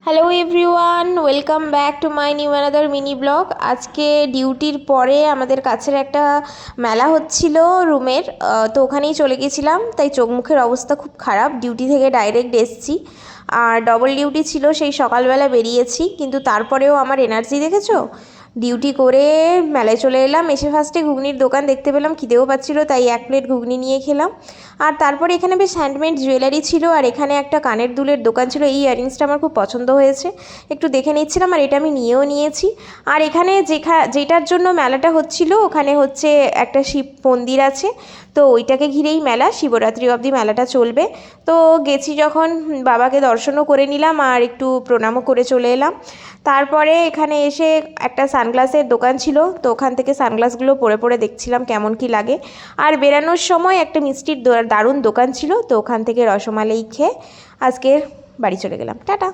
Hello everyone, welcome back to my new another mini blog. আজকে ডিউটির পরে আমাদের কাছের একটা মেলা হচ্ছিল রুমের, তো ওখানেই চলে গেছিলাম। তাই চোখ মুখের অবস্থা খুব খারাপ। ডিউটি থেকে ডাইরেক্ট এসছি, আর ডবল ডিউটি ছিল, সেই সকালবেলা বেরিয়েছি, কিন্তু তারপরেও আমার এনার্জি দেখেছো। ডিউটি করে মেলায় চলে এলাম, এসে ফার্স্টে ঘুগনির দোকান দেখতে পেলাম, খিদেও পাচ্ছিলো, তাই 1 প্লেট ঘুগনি নিয়ে খেলাম। আর তারপরে এখানে বেশ হ্যান্ডমেড জুয়েলারি ছিল, আর এখানে একটা কানের দুলের দোকান ছিল। এই ইয়াররিংসটা আমার খুব পছন্দ হয়েছে, একটু দেখে নিচ্ছিলাম, আর এটা আমি নিয়েও নিয়েছি। আর এখানে যেটার জন্য মেলাটা হচ্ছিল, ওখানে হচ্ছে একটা শিব মন্দির আছে, তো ওইটাকে ঘিরেই মেলা, শিবরাত্রি অবধি মেলাটা চলবে। তো গেছি যখন, বাবাকে দর্শনও করে নিলাম আর একটু প্রণামও করে চলে এলাম। তারপরে এখানে এসে একটা সানগ্লাসের দোকান ছিল, তো ওখান থেকে সানগ্লাসগুলো পরে পরে দেখছিলাম কেমন কি লাগে। আর বেরানোর সময় একটা মিষ্টির দারুণ দোকান ছিল, তো ওখান থেকে রসমালাই খেয়ে আজকের বাড়ি চলে গেলাম। টাটা।